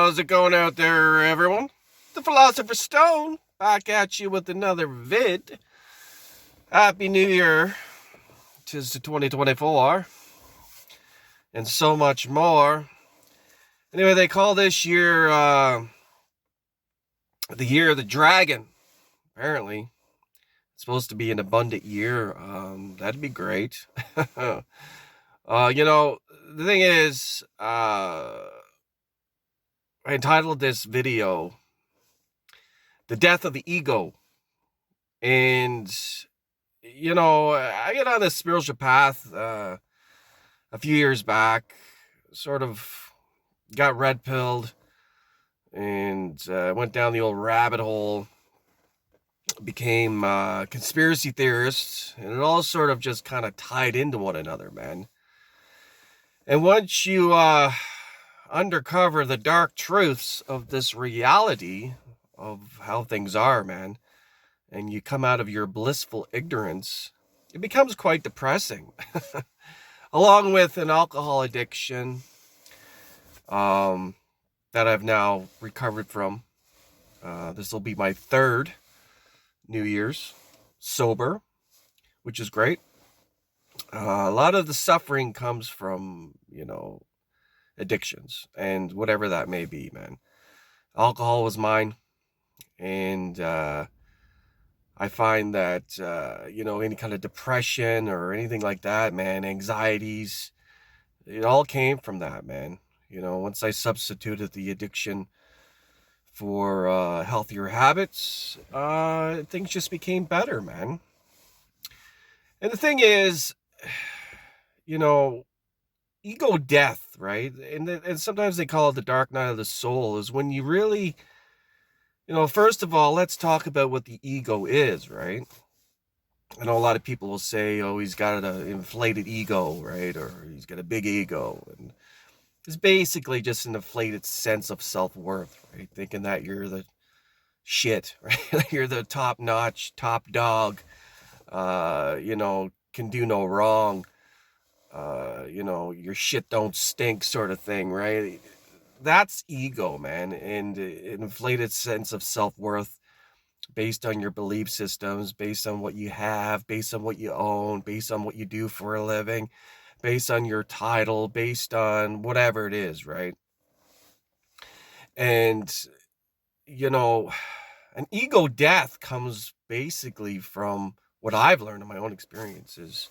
How's it going out there, everyone? The Philosopher's Stone back at you with another vid. Happy New Year. 'Tis the 2024 and so much more. Anyway, they call this year the year of the dragon. Apparently, it's supposed to be an abundant year. That'd be great. The thing is, I entitled this video "The Death of the Ego," and I get on this spiritual path a few years back, sort of got red pilled and went down the old rabbit hole, became conspiracy theorists, and it all sort of just kind of tied into one another, man. And once you uncover the dark truths of this reality of how things are, man, and you come out of your blissful ignorance, it becomes quite depressing. Along with an alcohol addiction that I've now recovered from. This will be my third New Year's sober, which is great. A lot of the suffering comes from, addictions and whatever that may be, man. Alcohol was mine, and I find that, any kind of depression or anything like that, man, anxieties, it all came from that, man. Once I substituted the addiction for healthier habits, things just became better, man. And the thing is, ego death, right? And sometimes they call it the dark night of the soul, is when you really, first of all, let's talk about what the ego is, right? I know a lot of people will say, oh, he's got an inflated ego, right? Or he's got a big ego. And it's basically just an inflated sense of self-worth, right? Thinking that you're the shit, right? You're the top-notch, top dog, can do no wrong. Your shit don't stink sort of thing, right? That's ego, man. And an inflated sense of self-worth based on your belief systems, based on what you have, based on what you own, based on what you do for a living, based on your title, based on whatever it is, right? And, an ego death comes basically from what I've learned in my own experiences.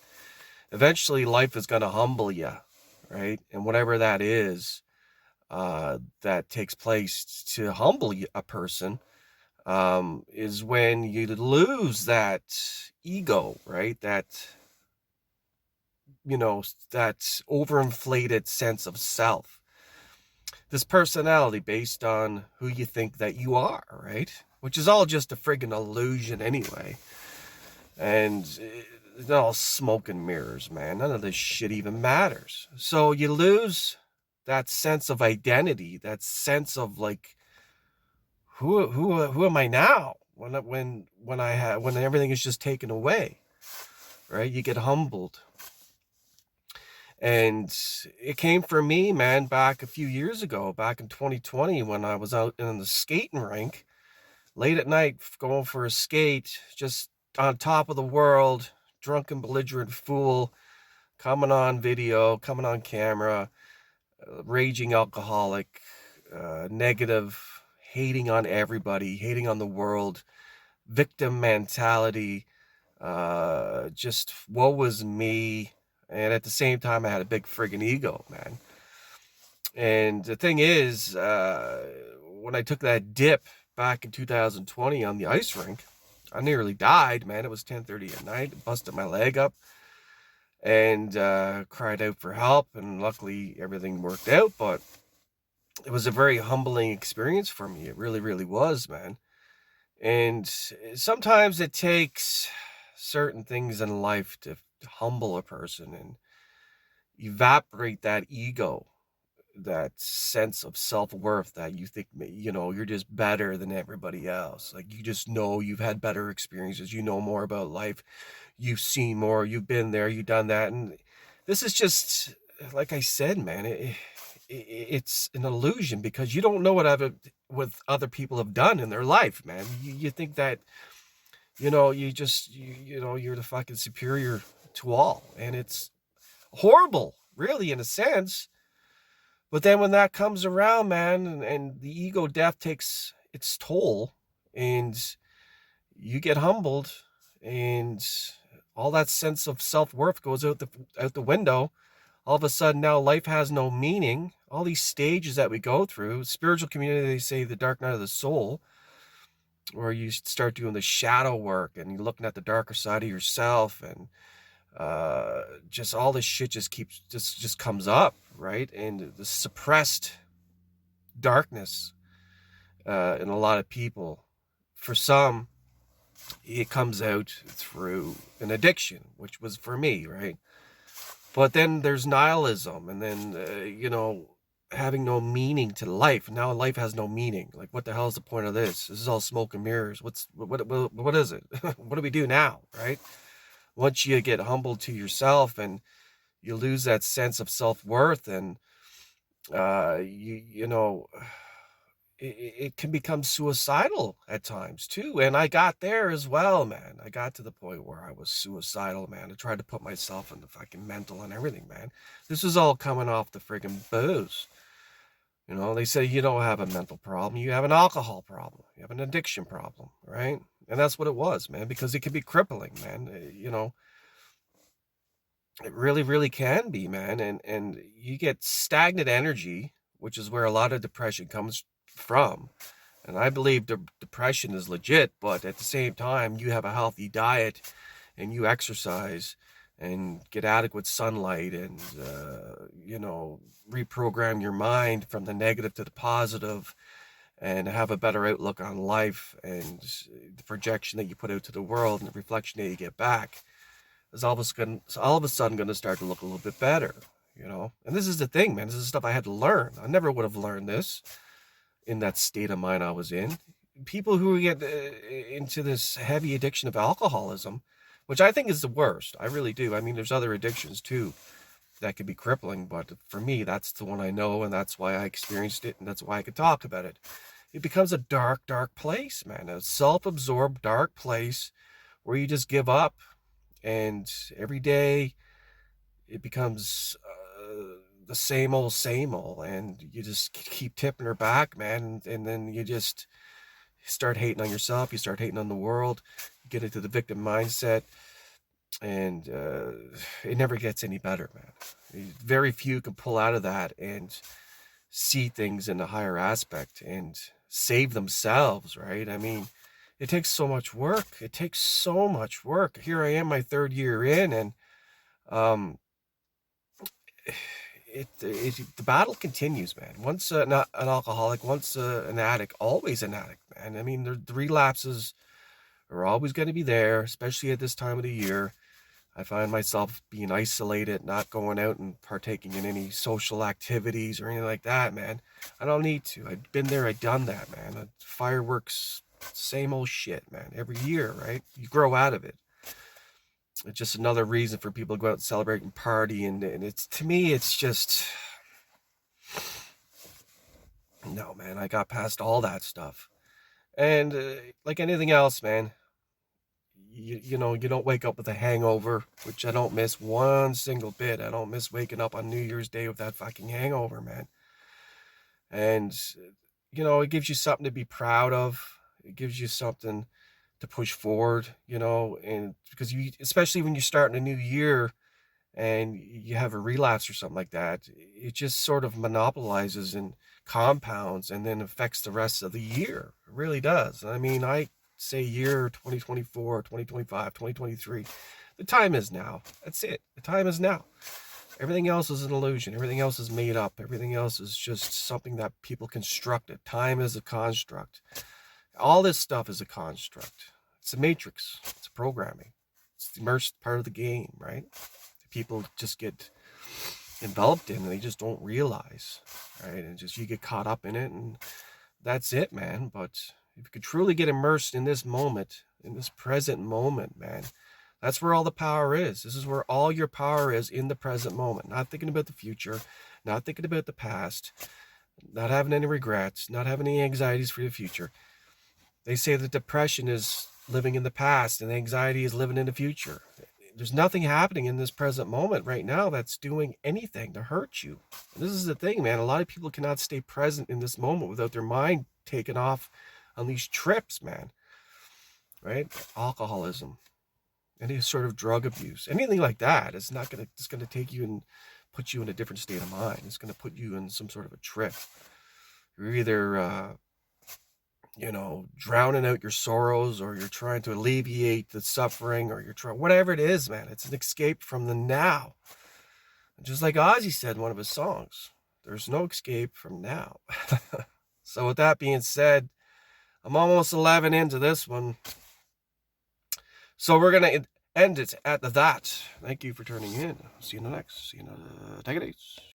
Eventually, life is going to humble you, right? And whatever that is, that takes place to humble a person, is when you lose that ego, right? That overinflated sense of self, this personality based on who you think that you are, right? Which is all just a friggin' illusion anyway. And it's all smoke and mirrors, man. None of this shit even matters. So you lose that sense of identity, that sense of like, who am I now? When everything is just taken away, right? You get humbled. And it came for me, man, back a few years ago, back in 2020, when I was out in the skating rink, late at night, going for a skate, just on top of the world, drunken, belligerent fool, coming on video, coming on camera, raging alcoholic, negative, hating on everybody, hating on the world, victim mentality, just woe was me. And at the same time, I had a big friggin' ego, man. And the thing is, when I took that dip back in 2020 on the ice rink, I nearly died, man. It was 10:30 at night, busted my leg up, and cried out for help. And luckily, everything worked out. But it was a very humbling experience for me. It really, really was, man. And sometimes it takes certain things in life to humble a person and evaporate that ego, that sense of self-worth that you think, you're just better than everybody else. Like, you just know you've had better experiences, you know more about life, you've seen more, you've been there, you've done that. And this is just, like I said, man, it's an illusion, because you don't know what other people have done in their life, man. You think that, you're the fucking superior to all, and it's horrible, really, in a sense. But then when that comes around, man, and the ego death takes its toll, and you get humbled, and all that sense of self-worth goes out the window. All of a sudden now life has no meaning. All these stages that we go through, spiritual community, they say the dark night of the soul, where you start doing the shadow work and you're looking at the darker side of yourself, and just all this shit just comes up, right? And the suppressed darkness in a lot of people, for some, it comes out through an addiction, which was for me, right? But then there's nihilism, and then having no meaning to life. Now life has no meaning. Like, what the hell is the point of this? This is all smoke and mirrors. What is it? What do we do now, right? Once you get humbled to yourself and you lose that sense of self-worth, and it can become suicidal at times too. And I got there as well, man. I got to the point where I was suicidal, man. I tried to put myself in the fucking mental and everything, man. This was all coming off the friggin' booze. They say you don't have a mental problem, you have an alcohol problem, you have an addiction problem, right? And that's what it was, man, because it can be crippling, man. It really, really can be, man. And you get stagnant energy, which is where a lot of depression comes from. And I believe depression is legit, but at the same time, you have a healthy diet and you exercise and get adequate sunlight, and reprogram your mind from the negative to the positive, and have a better outlook on life, and the projection that you put out to the world and the reflection that you get back is all of a sudden going to start to look a little bit better. And this is the thing, man. This is stuff I had to learn. I never would have learned this in that state of mind I was in. People who get into this heavy addiction of alcoholism, which I think is the worst. I really do. I mean, there's other addictions too that could be crippling, but for me, that's the one I know, and that's why I experienced it, and that's why I could talk about it. It becomes a dark, dark place, man. A self-absorbed, dark place where you just give up, and every day it becomes the same old, and you just keep tipping her back, man, and then you just start hating on yourself, you start hating on the world, you get into the victim mindset, and it never gets any better, man. Very few can pull out of that and see things in a higher aspect and save themselves, right? I mean, it takes so much work. Here I am, my third year in, and the battle continues, man. Once an alcoholic, once an addict, always an addict, man. I mean, the relapses are always going to be there, especially at this time of the year. I find myself being isolated, not going out and partaking in any social activities or anything like that, man. I don't need to. I've been there, I've done that, man. Fireworks, same old shit, man. Every year, right? You grow out of it. It's just another reason for people to go out and celebrate and party, and it's, to me, it's just, no, man. I got past all that stuff, and like anything else, man, you don't wake up with a hangover, which I don't miss one single bit. I don't miss waking up on New Year's Day with that fucking hangover, man. And it gives you something to be proud of. It gives you something to push forward, and because especially when you start in a new year and you have a relapse or something like that, it just sort of monopolizes and compounds and then affects the rest of the year. It really does. I mean, I say year 2024, 2025, 2023. The time is now. That's it. The time is now. Everything else is an illusion. Everything else is made up. Everything else is just something that people constructed. Time is a construct. All this stuff is a construct. It's a matrix. It's a programming. It's the immersed part of the game, right? People just get enveloped in and they just don't realize, right? And just you get caught up in it, and that's it, man. But if you could truly get immersed in this moment, in this present moment, man, That's where all the power is. This is where all your power is, in the present moment. Not thinking about the future, not thinking about the past, not having any regrets, not having any anxieties for the future. They say that depression is living in the past and anxiety is living in the future. There's nothing happening in this present moment right now that's doing anything to hurt you. And this is the thing, man. A lot of people cannot stay present in this moment without their mind taking off on these trips, man. Right? Alcoholism, any sort of drug abuse, anything like that is not gonna, it's gonna take you and put you in a different state of mind. It's gonna put you in some sort of a trip. You're either drowning out your sorrows, or you're trying to alleviate the suffering, or you're trying, whatever it is, man. It's an escape from the now. Just like Ozzy said in one of his songs, there's no escape from now. So with that being said, I'm almost 11 into this one. So we're going to end it at that. Thank you for tuning in. See you in the next. Take it easy.